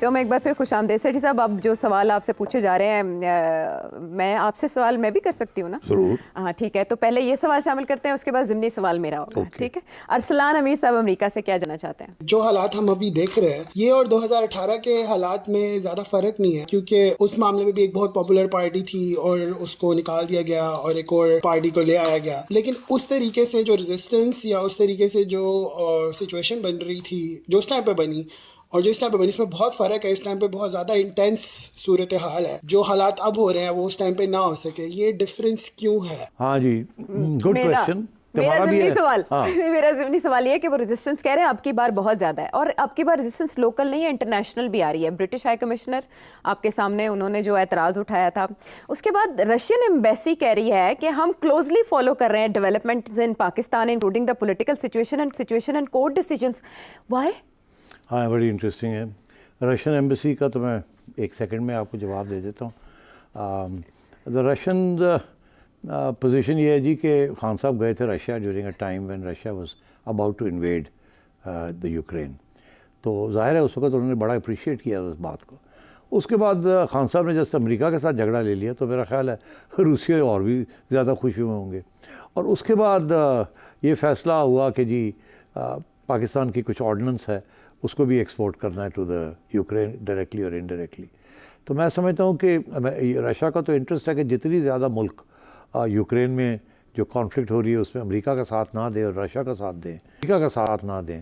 شو میں ایک بار پھر خوش آمدید سیٹھی صاحب. اب جو سوال آپ سے پوچھے جا رہے ہیں میں آپ سے سوال میں بھی کر سکتی ہوں نا؟ ضرور. ہاں ٹھیک ہے, تو پہلے یہ سوال شامل کرتے ہیں, اس کے بعد ضمنی سوال میرا ہوگا. ٹھیک ہے. ارسلان امیر صاحب امریکہ سے کیا جانا چاہتے ہیں؟ جو حالات ہم ابھی دیکھ رہے ہیں یہ اور 2018 کے حالات میں زیادہ فرق نہیں ہے, کیونکہ اس معاملے میں بھی ایک بہت پاپولر پارٹی تھی اور اس کو نکال دیا گیا اور ایک اور پارٹی کو لے آیا گیا. لیکن اس طریقے سے جو ریزسٹنس یا اس طریقے سے جو سچویشن بن رہی تھی جو اس ٹائم پہ بنی اور جو اس ٹائم پہ بنی, اس میں بہت فرق ہے. اس ٹائم پہ بہت زیادہ انٹینس صورتحال ہے. جو حالات اب ہو رہے ہیں وہ اس ٹائم پہ نہ ہو سکے. یہ ڈفرینس کیوں ہے؟ ہاں جی, گڈ کویسچن. میرا ضمنی سوال یہ ہے کہ وہ ریزسٹنس کہہ رہے ہیں اب کی بار بہت زیادہ ہے, اور اب کی بار ریزسٹنس لوکل نہیں ہے, انٹرنیشنل بھی آ رہی ہے. برٹش ہائی کمشنر آپ کے سامنے انہوں نے جو اعتراض اٹھایا تھا, اس کے بعد رشین ایمبیسی کہہ رہی ہے کہ ہم کلوزلی فالو کر رہے ہیں developments in Pakistan including the political situation and court decisions. Why? ہاں, بڑی انٹرسٹنگ ہے. رشین ایمبیسی کا تو میں ایک سیکنڈ میں آپ کو جواب دے دیتا ہوں. دا رشین پوزیشن یہ ہے جی کہ خان صاحب گئے تھے Russia during a time when Russia was about to invade the Ukraine. تو ظاہر ہے اس وقت انہوں نے بڑا اپریشیٹ کیا اس بات کو. اس کے بعد خان صاحب نے جیسے امریکہ کے ساتھ جھگڑا لے لیا تو میرا خیال ہے روسیے اور بھی زیادہ خوشی میں ہوں گے. اور اس کے بعد یہ فیصلہ ہوا کہ جی پاکستان کی کچھ آرڈیننس ہے اس کو بھی ایکسپورٹ کرنا ہے ٹو دا یوکرین ڈائریکٹلی اور انڈائریکٹلی. تو میں سمجھتا ہوں کہ رشیا کا تو انٹرسٹ ہے کہ جتنی زیادہ ملک یوکرین میں جو کانفلکٹ ہو رہی ہے اس میں امریکہ کا ساتھ نہ دیں اور رشیا کا ساتھ دیں, امریکہ کا ساتھ نہ دیں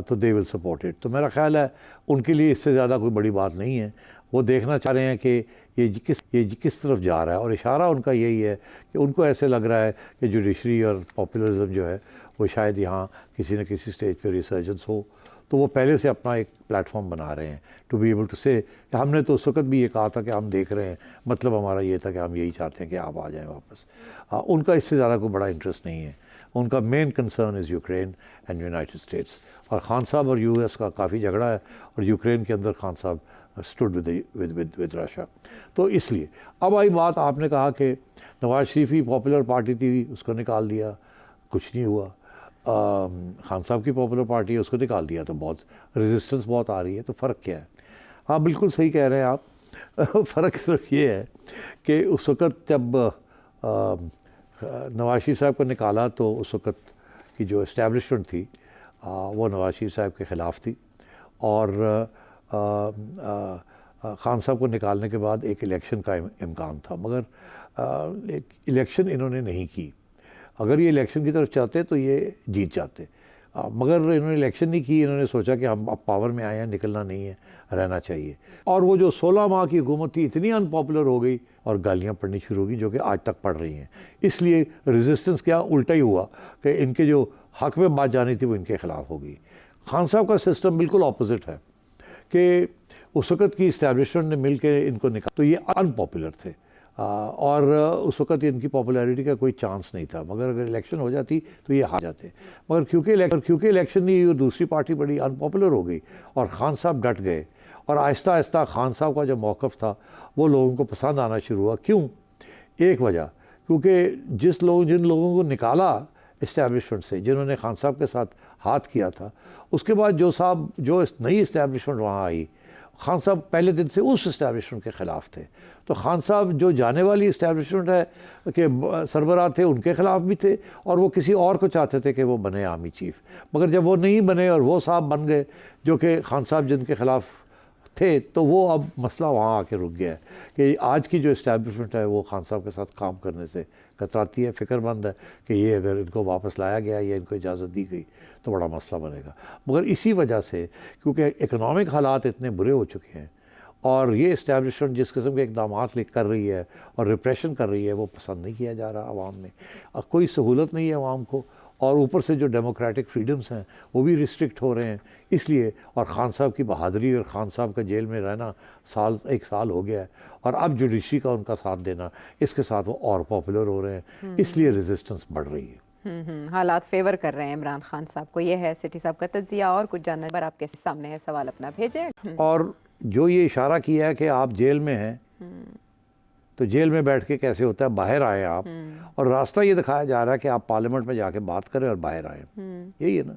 تو دے ول سپورٹ اٹ. تو میرا خیال ہے ان کے لیے اس سے زیادہ کوئی بڑی بات نہیں ہے. وہ دیکھنا چاہ رہے ہیں کہ یہ کس طرف جا رہا ہے, اور اشارہ ان کا یہی ہے کہ ان کو ایسے لگ رہا ہے کہ جوڈیشری اور پاپولرزم جو ہے وہ شاید یہاں کسی نہ کسی سٹیج پہ ریسرجنس ہو. تو وہ پہلے سے اپنا ایک پلیٹ فارم بنا رہے ہیں ٹو بی ایبل ٹو سے کہ ہم نے تو اس وقت بھی یہ کہا تھا کہ ہم دیکھ رہے ہیں, مطلب ہمارا یہ تھا کہ ہم یہی چاہتے ہیں کہ آپ آ جائیں واپس. ان کا اس سے زیادہ کوئی بڑا انٹرسٹ نہیں ہے. ان کا main concern is Ukraine and United States. اور خان صاحب اور یو ایس کا کافی جھگڑا ہے, اور یوکرین کے اندر خان صاحب اسٹوڈ ود رشیا. تو اس لیے اب آئی بات, آپ نے کہا کہ نواز شریف ہی پاپولر پارٹی تھی اس کو نکال دیا, کچھ نہیں ہوا. خان صاحب کی پاپولر پارٹی ہے اس کو نکال دیا تو بہت ریزسٹنس بہت آ رہی ہے. تو فرق کیا ہے؟ ہاں بالکل صحیح کہہ رہے ہیں آپ. فرق صرف یہ ہے کہ اس وقت جب نواز شریف صاحب کو نکالا تو اس وقت کی جو اسٹیبلشمنٹ تھی وہ نواز شریف صاحب کے خلاف تھی, اور خان صاحب کو نکالنے کے بعد ایک الیکشن کا امکان تھا, مگر الیکشن انہوں نے نہیں کی. اگر یہ الیکشن کی طرف چاہتے تو یہ جیت جاتے, مگر انہوں نے الیکشن نہیں کی. انہوں نے سوچا کہ ہم اب پاور میں آئے ہیں, نکلنا نہیں ہے, رہنا چاہیے. اور وہ جو 16 ماہ کی حکومت تھی اتنی ان پاپولر ہو گئی اور گالیاں پڑنی شروع ہو گئی جو کہ آج تک پڑ رہی ہیں. اس لیے ریزسٹنس کیا الٹا ہی ہوا کہ ان کے جو حق میں بات جانی تھی وہ ان کے خلاف ہو گئی. خان صاحب کا سسٹم بالکل اپوزٹ ہے کہ اس وقت کی اسٹیبلشمنٹ نے مل کے ان کو نکالا تو یہ ان پاپولر تھے, اور اس وقت ان کی پاپولیرٹی کا کوئی چانس نہیں تھا. مگر اگر الیکشن ہو جاتی تو یہ ہار جاتے, مگر کیونکہ الیکشن نہیں ہوئی دوسری پارٹی بڑی ان پاپولر ہو گئی اور خان صاحب ڈٹ گئے, اور آہستہ آہستہ خان صاحب کا جو موقف تھا وہ لوگوں کو پسند آنا شروع ہوا. کیوں؟ ایک وجہ کیونکہ جن لوگوں کو نکالا اسٹیبلشمنٹ سے, جنہوں نے خان صاحب کے ساتھ ہاتھ کیا تھا, اس کے بعد جو نئی اسٹیبلشمنٹ وہاں آئی, خان صاحب پہلے دن سے اس اسٹیبلشمنٹ کے خلاف تھے. تو خان صاحب جو جانے والی اسٹیبلشمنٹ ہے کہ سربراہ تھے ان کے خلاف بھی تھے, اور وہ کسی اور کو چاہتے تھے کہ وہ بنے آرمی چیف. مگر جب وہ نہیں بنے اور وہ صاحب بن گئے جو کہ خان صاحب جن کے خلاف تھے, تو وہ اب مسئلہ وہاں آ کے رک گیا ہے کہ آج کی جو اسٹیبلشمنٹ ہے وہ خان صاحب کے ساتھ کام کرنے سے کتراتی ہے, فکر مند ہے کہ یہ اگر ان کو واپس لایا گیا یا ان کو اجازت دی گئی تو بڑا مسئلہ بنے گا. مگر اسی وجہ سے کیونکہ اکنامک حالات اتنے برے ہو چکے ہیں, اور یہ اسٹیبلشمنٹ جس قسم کے اقدامات کر رہی ہے اور ریپریشن کر رہی ہے وہ پسند نہیں کیا جا رہا عوام میں. کوئی سہولت نہیں ہے عوام کو, اور اوپر سے جو ڈیموکریٹک فریڈمز ہیں وہ بھی ریسٹرکٹ ہو رہے ہیں. اس لیے اور خان صاحب کی بہادری اور خان صاحب کا جیل میں رہنا ایک سال ہو گیا ہے, اور اب جوڈیشری کا ان کا ساتھ دینا, اس کے ساتھ وہ اور پاپولر ہو رہے ہیں, اس لیے ریزسٹنس بڑھ رہی ہے. حالات فیور کر رہے ہیں عمران خان صاحب کو. یہ ہے سٹی صاحب کا تجزیہ, اور کچھ جاننے پر آپ کے سامنے ہے سوال اپنا بھیجیں. اور جو یہ اشارہ کیا ہے کہ آپ جیل میں ہیں تو جیل میں بیٹھ کے کیسے ہوتا ہے, باہر آئیں آپ, اور راستہ یہ دکھایا جا رہا ہے کہ آپ پارلیمنٹ میں جا کے بات کریں اور باہر آئیں, یہی ہے نا.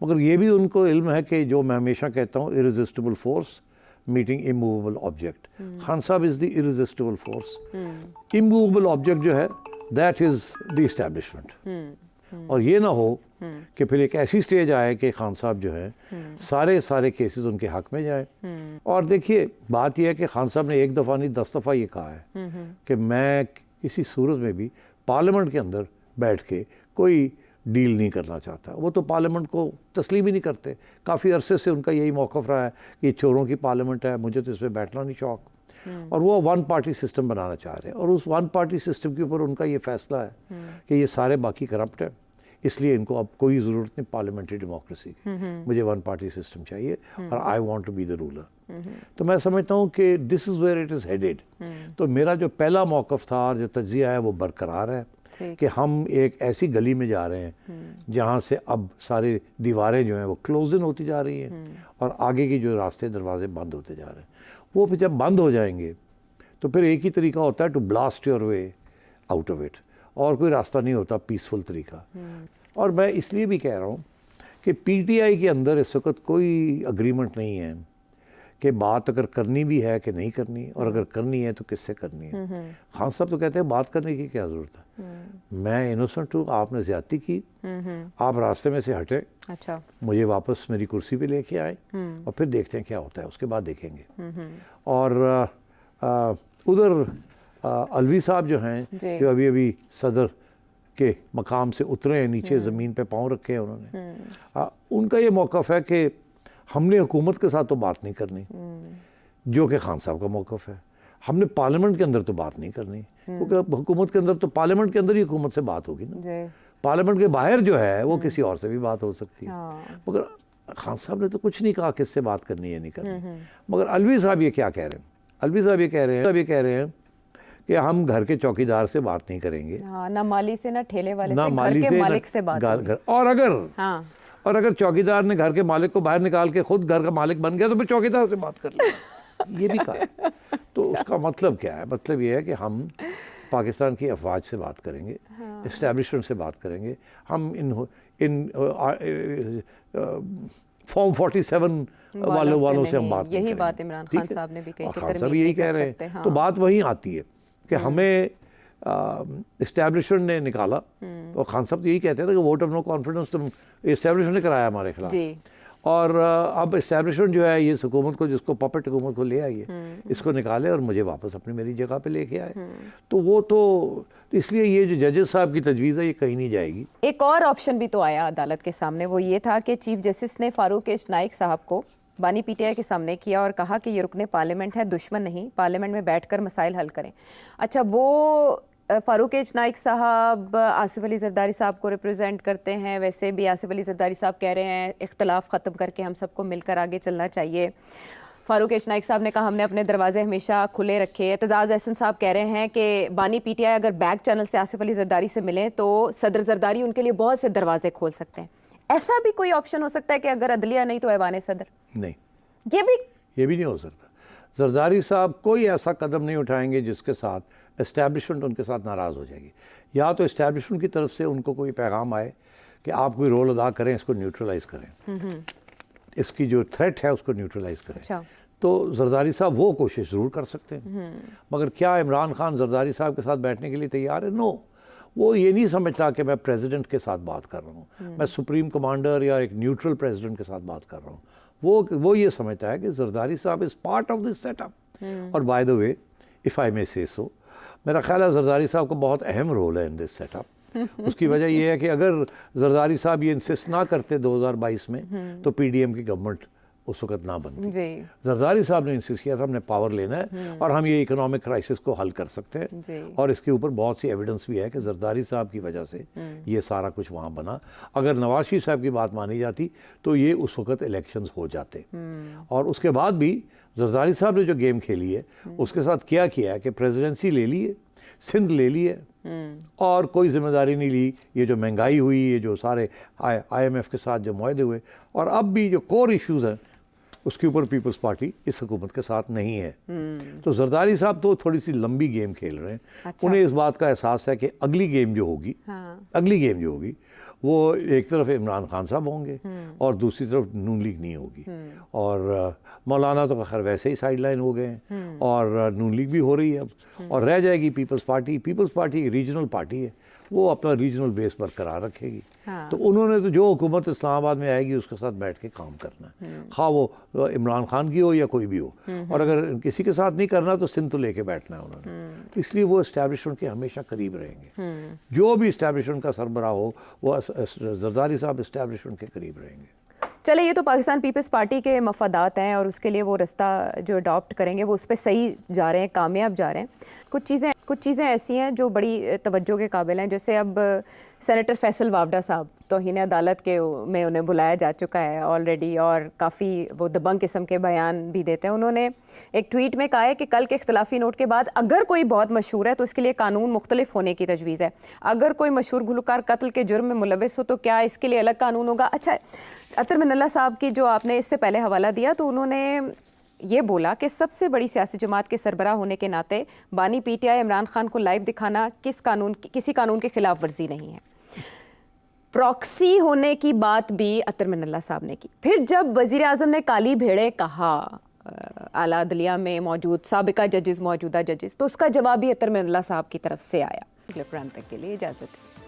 مگر یہ بھی ان کو علم ہے کہ جو میں ہمیشہ کہتا ہوں ارریزسٹیبل force meeting immovable object. Khan Sahib is the irresistible force. Immovable object جو ہے that is the establishment. اور یہ نہ ہو کہ پھر ایک ایسی سٹیج آئے کہ خان صاحب جو ہے سارے کیسز ان کے حق میں جائیں. اور دیکھیے بات یہ ہے کہ خان صاحب نے ایک دفعہ نہیں 10 دفعہ یہ کہا ہے کہ میں کسی صورت میں بھی پارلیمنٹ کے اندر بیٹھ کے کوئی ڈیل نہیں کرنا چاہتا. وہ تو پارلیمنٹ کو تسلیم ہی نہیں کرتے. کافی عرصے سے ان کا یہی موقف رہا ہے کہ یہ چوروں کی پارلیمنٹ ہے, مجھے تو اس میں بیٹھنا نہیں شوق. اور وہ ون پارٹی سسٹم بنانا چاہ رہے ہیں, اور اس ون پارٹی سسٹم کے اوپر ان کا یہ فیصلہ ہے کہ یہ سارے باقی کرپٹ ہیں, اس لیے ان کو اب کوئی ضرورت نہیں پارلیمنٹری ڈیموکریسی کی, مجھے ون پارٹی سسٹم چاہیے اور I want to be the ruler. تو میں سمجھتا ہوں کہ this is where it is headed. تو میرا جو پہلا موقف تھا اور جو تجزیہ ہے وہ برقرار ہے کہ ہم ایک ایسی گلی میں جا رہے ہیں جہاں سے اب ساری دیواریں جو ہیں وہ کلوز ان ہوتی جا رہی ہیں اور آگے کی جو راستے دروازے بند ہوتے جا رہے ہیں. وہ پھر جب بند ہو جائیں گے تو پھر ایک ہی طریقہ ہوتا ہے to blast your way out of it, اور کوئی راستہ نہیں ہوتا پیسفل طریقہ. اور میں اس لیے بھی کہہ رہا ہوں کہ پی ٹی آئی کے اندر اس وقت کوئی اگریمنٹ نہیں ہے کہ بات اگر کرنی بھی ہے کہ نہیں کرنی, اور اگر کرنی ہے تو کس سے کرنی ہے. خان صاحب تو کہتے ہیں بات کرنے کی کیا ضرورت ہے, میں انوسنٹ ہوں, آپ نے زیادتی کی, آپ راستے میں سے ہٹے, اچھا مجھے واپس میری کرسی پہ لے کے آئے, اور پھر دیکھتے ہیں کیا ہوتا ہے, اس کے بعد دیکھیں گے. اور ادھر الوی صاحب جو ہیں جو ابھی صدر کے مقام سے اترے ہیں, نیچے زمین پہ پاؤں رکھے ہیں انہوں نے, ان کا یہ موقف ہے کہ ہم نے حکومت کے ساتھ تو بات نہیں کرنی, جو کہ خان صاحب کا موقف ہے. ہم نے پارلیمنٹ کے اندر تو بات نہیں کرنی, کیونکہ حکومت کے اندر تو پارلیمنٹ کے اندر ہی حکومت سے بات ہوگی نا. پارلیمنٹ کے باہر جو ہے وہ کسی اور سے بھی بات ہو سکتی ہے, مگر خان صاحب نے تو کچھ نہیں کہا کس سے بات کرنی ہے نہیں کرنی. مگر الوی صاحب یہ کیا کہہ رہے ہیں, الوی صاحب یہ کہہ رہے ہیں کہ ہم گھر کے چوکیدار سے بات نہیں کریں گے, نہ مالی سے, نہ ٹھیلے والے نہ سے, مالی گھر کے سے, مالک سے بات ہوگی. اور اگر چوکیدار نے گھر کے مالک کو باہر نکال کے خود گھر کا مالک بن گیا تو پھر چوکیدار سے بات کر لیں, یہ بھی کہا ہے. تو اس کا مطلب کیا ہے, مطلب یہ ہے کہ ہم پاکستان کی افواج سے بات کریں گے, اسٹیبلشمنٹ سے بات کریں گے, ہم ان فارم 47 والوں سے ہم بات نہیں کریں گے. یہی بات عمران خان صاحب نے بھی کہی کہ خان صاحب یہی کہہ رہے ہیں. تو بات وہیں آتی ہے کہ ہمیں اسٹیبلشمنٹ نے نکالا, اور خان صاحب تو یہی کہتے ہیں کہ ووٹ آف نو کانفیڈنس تو اسٹیبلشمنٹ نے کرایا ہمارے خلاف. اور اب اسٹیبلشمنٹ جو ہے یہ حکومت کو, جس کو پپٹ حکومت کو لے آئی ہے, اس کو نکالے اور مجھے واپس میری جگہ پہ لے کے آئے. تو وہ تو اس لیے یہ جو ججز صاحب کی تجویز ہے یہ کہیں نہیں جائے گی. ایک اور آپشن بھی تو آیا عدالت کے سامنے, وہ یہ تھا کہ چیف جسٹس نے فاروق ایچ نائک صاحب کو بانی پی ٹی آئی کے سامنے کیا اور کہا کہ یہ رکن پارلیمنٹ ہے, دشمن نہیں, پارلیمنٹ میں بیٹھ کر مسائل حل کریں. اچھا, وہ فاروق ایچ نائک صاحب آصف علی زرداری صاحب کو ریپرزینٹ کرتے ہیں, ویسے بھی آصف علی زرداری صاحب کہہ رہے ہیں اختلاف ختم کر کے ہم سب کو مل کر آگے چلنا چاہیے. فاروق ایچ نائک صاحب نے کہا ہم نے اپنے دروازے ہمیشہ کھلے رکھے. اعتزاز احسن صاحب کہہ رہے ہیں کہ بانی پی ٹی آئی اگر بیک چینل سے آصف علی زرداری سے ملیں تو صدر زرداری ان کے لیے بہت سے دروازے کھول سکتے ہیں. ایسا بھی کوئی آپشن ہو سکتا ہے کہ اگر عدلیہ نہیں تو ایوان صدر؟ نہیں, یہ بھی نہیں ہو سکتا. زرداری صاحب کوئی ایسا قدم نہیں اٹھائیں گے جس کے ساتھ اسٹیبلشمنٹ ان کے ساتھ ناراض ہو جائے گی. یا تو اسٹیبلشمنٹ کی طرف سے ان کو کوئی پیغام آئے کہ آپ کوئی رول ادا کریں, اس کو نیوٹرلائز کریں, اس کی جو تھریٹ ہے اس کو نیوٹرلائز کریں. تو زرداری صاحب وہ کوشش ضرور کر سکتے ہیں. مگر کیا عمران خان زرداری صاحب کے ساتھ بیٹھنے کے لیے تیار ہے؟ نو. وہ یہ نہیں سمجھتا کہ میں پریزیڈنٹ کے ساتھ بات کر رہا ہوں, میں سپریم کمانڈر یا ایک نیوٹرل پریزیڈنٹ کے ساتھ بات کر رہا ہوں. وہ یہ سمجھتا ہے کہ زرداری صاحب is part of this set up. اور by the way if I مے سے سو, میرا خیال ہے زرداری صاحب کا بہت اہم رول ہے ان دس سیٹ اپ. اس کی وجہ یہ ہے کہ اگر زرداری صاحب یہ انسسٹ نہ کرتے 2022 میں تو پی ڈی ایم کی گورنمنٹ اس وقت نہ بنتی. زرداری صاحب نے انسسٹ کیا تھا ہم نے پاور لینا ہے اور ہم یہ اکنامک کرائسس کو حل کر سکتے ہیں, اور اس کے اوپر بہت سی ایویڈنس بھی ہے کہ زرداری صاحب کی وجہ سے یہ سارا کچھ وہاں بنا. اگر نواز شریف صاحب کی بات مانی جاتی تو یہ اس وقت الیکشنز ہو جاتے. اور اس کے بعد بھی زرداری صاحب نے جو گیم کھیلی ہے اس کے ساتھ کیا ہے کہ پریزیڈنسی لے لی ہے, سندھ لے لی ہے, اور کوئی ذمہ داری نہیں لی. یہ جو مہنگائی ہوئی, یہ جو سارے آئی ایم ایف کے ساتھ جو معاہدے ہوئے, اور اب بھی جو کور ایشوز ہیں اس کے اوپر پیپلز پارٹی اس حکومت کے ساتھ نہیں ہے. تو زرداری صاحب تو تھوڑی سی لمبی گیم کھیل رہے ہیں. انہیں اس بات کا احساس ہے کہ اگلی گیم جو ہوگی وہ ایک طرف عمران خان صاحب ہوں گے اور دوسری طرف نون لیگ نہیں ہوگی. اور مولانا تو خیر ویسے ہی سائڈ لائن ہو گئے ہیں اور نون لیگ بھی ہو رہی ہے اب, اور رہ جائے گی پیپلز پارٹی. پیپلز پارٹی ریجنل پارٹی ہے, وہ اپنا ریجنل بیس برقرار رکھے گی. تو انہوں نے تو جو حکومت اسلام آباد میں آئے گی اس کے ساتھ بیٹھ کے کام کرنا ہے, خواہ وہ عمران خان کی ہو یا کوئی بھی ہو. اور اگر کسی کے ساتھ نہیں کرنا تو سندھ تو لے کے بیٹھنا ہے انہوں نے. اس لیے وہ اسٹیبلشمنٹ کے ہمیشہ قریب رہیں گے. جو بھی اسٹیبلشمنٹ کا سربراہ ہو وہ زرداری صاحب اسٹیبلشمنٹ کے قریب رہیں گے. چلے یہ تو پاکستان پیپلز پارٹی کے مفادات ہیں اور اس کے لیے وہ رستہ جو اڈاپٹ کریں گے وہ اس پہ صحیح جا رہے ہیں, کامیاب جا رہے ہیں. کچھ چیزیں ایسی ہیں جو بڑی توجہ کے قابل ہیں, جیسے اب سینیٹر فیصل وابڈا صاحب توہین عدالت کے میں انہیں بلایا جا چکا ہے آلریڈی, اور کافی وہ دبنگ قسم کے بیان بھی دیتے ہیں. انہوں نے ایک ٹویٹ میں کہا ہے کہ کل کے اختلافی نوٹ کے بعد اگر کوئی بہت مشہور ہے تو اس کے لیے قانون مختلف ہونے کی تجویز ہے. اگر کوئی مشہور گلوکار قتل کے جرم میں ملوث ہو تو کیا اس کے لیے الگ قانون ہوگا؟ اچھا, عطر من اللہ صاحب کی جو آپ نے اس سے پہلے حوالہ دیا تو انہوں نے یہ بولا کہ سب سے بڑی سیاسی جماعت کے سربراہ ہونے کے ناطے بانی P T I Imran Khan کو لائیو دکھانا کسی قانون کے خلاف ورزی نہیں ہے. پراکسی ہونے کی بات بھی عطر من اللہ صاحب نے کی. پھر جب وزیر اعظم نے کالی بھیڑے کہا اعلیٰ عدلیہ میں موجود سابقہ ججز موجودہ ججز, تو اس کا جواب بھی عطر من اللہ صاحب کی طرف سے آیا. اگلے پروگرام تک کے لیے اجازت ہے.